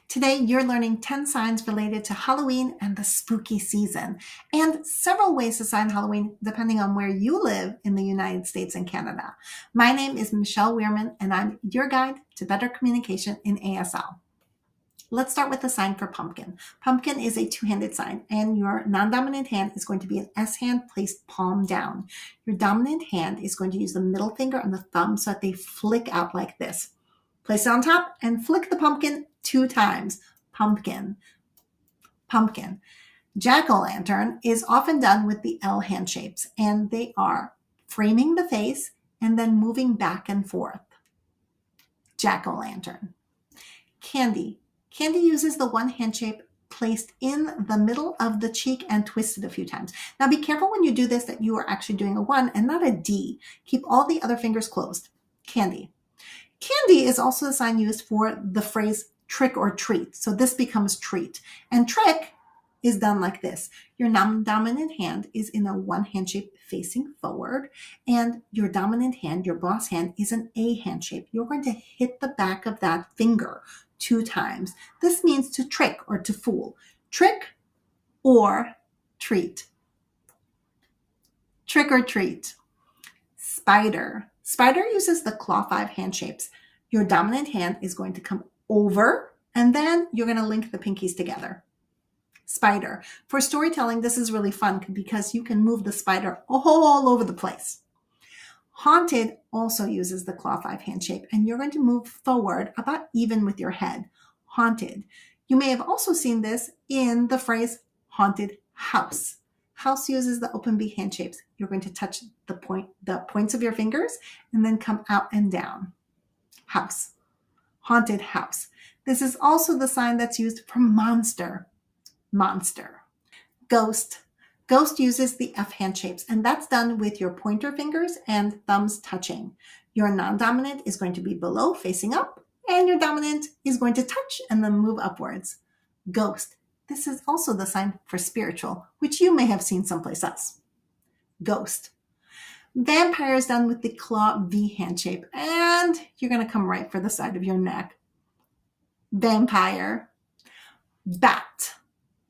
Today, you're learning 10 signs related to Halloween and the spooky season, and several ways to sign Halloween depending on where you live in the United States and Canada. My name is Michelle Weirman, and I'm your guide to better communication in ASL. Let's start with the sign for pumpkin. Pumpkin is a two-handed sign, and your non-dominant hand is going to be an S hand placed palm down. Your dominant hand is going to use the middle finger and the thumb so that they flick out like this. Place it on top and flick the pumpkin 2 times. Pumpkin, pumpkin. Jack-o'-lantern is often done with the L hand shapes, and they are framing the face and then moving back and forth. Jack-o'-lantern. Candy. Candy uses the one hand shape placed in the middle of the cheek and twisted a few times. Now be careful when you do this that you are actually doing a 1 and not a D. Keep all the other fingers closed. Candy. Candy is also the sign used for the phrase trick or treat. So this becomes treat. And trick is done like this. Your non-dominant hand is in a one hand shape facing forward, and your dominant hand, your boss hand, is an A hand shape. You're going to hit the back of that finger 2 times. This means to trick or to fool. Trick or treat. Trick or treat. Spider. Spider uses the claw 5 hand shapes. Your dominant hand is going to come over, and then you're going to link the pinkies together. Spider. For storytelling, this is really fun because you can move the spider all over the place. Haunted also uses the claw 5 hand shape, and you're going to move forward about even with your head. Haunted. You may have also seen this in the phrase haunted house. House uses the open B hand shapes. You're going to touch the points of your fingers and then come out and down. House. Haunted house. This is also the sign that's used for monster. Monster. Ghost. Ghost uses the F hand shapes, and that's done with your pointer fingers and thumbs touching. Your non-dominant is going to be below, facing up, and your dominant is going to touch and then move upwards. Ghost. This is also the sign for spiritual, which you may have seen someplace else. Ghost. Vampire is done with the claw V hand shape, and you're going to come right for the side of your neck. Vampire. Bat.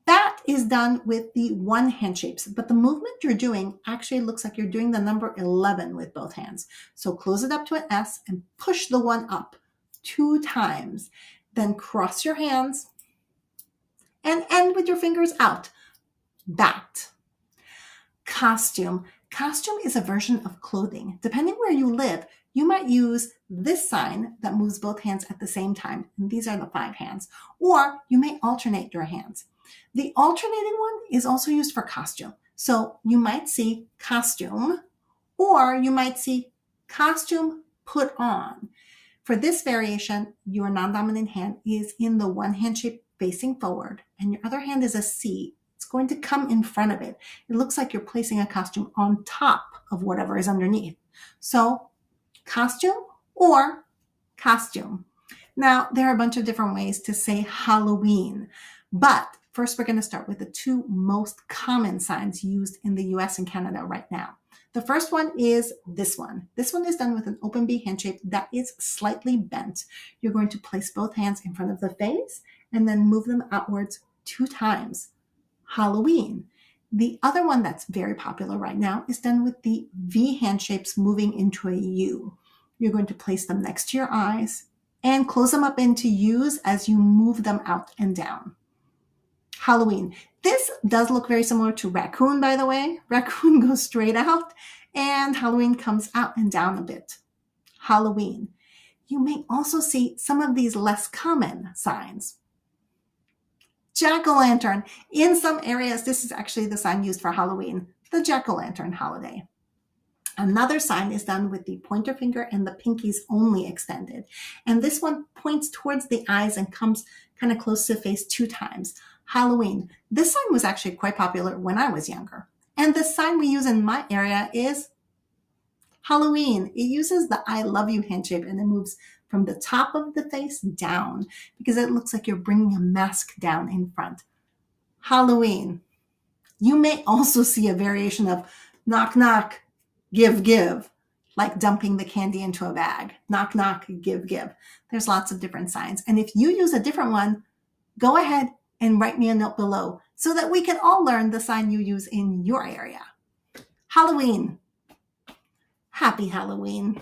Bat is done with the one hand shapes, but the movement you're doing actually looks like you're doing the number 11 with both hands. So close it up to an S and push the 1 up 2 times. Then cross your hands and end with your fingers out. Bat. Costume. Costume is a version of clothing. Depending where you live, you might use this sign that moves both hands at the same time. And these are the 5 hands. Or you may alternate your hands. The alternating one is also used for costume. So you might see costume, or you might see costume put on. For this variation, your non-dominant hand is in the one hand shape facing forward, and your other hand is a C. It's going to come in front of it. It looks like you're placing a costume on top of whatever is underneath. So costume or costume. Now, there are a bunch of different ways to say Halloween, but first we're going to start with the 2 most common signs used in the US and Canada right now. The first one is this one. This one is done with an open B hand shape that is slightly bent. You're going to place both hands in front of the face and then move them outwards 2 times. Halloween. The other one that's very popular right now is done with the V hand shapes moving into a U. You're going to place them next to your eyes and close them up into U's as you move them out and down. Halloween. This does look very similar to raccoon, by the way. Raccoon goes straight out, and Halloween comes out and down a bit. Halloween. You may also see some of these less common signs. Jack-o'-lantern. In some areas, this is actually the sign used for Halloween, the jack-o'-lantern holiday. Another sign is done with the pointer finger and the pinkies only extended. And this one points towards the eyes and comes kind of close to the face 2 times. Halloween. This sign was actually quite popular when I was younger. And the sign we use in my area is Halloween. It uses the I love you hand shape, and it moves from the top of the face down because it looks like you're bringing a mask down in front. Halloween. You may also see a variation of knock, knock, give, give, like dumping the candy into a bag. Knock, knock, give, give. There's lots of different signs. And if you use a different one, go ahead and write me a note below so that we can all learn the sign you use in your area. Halloween. Happy Halloween.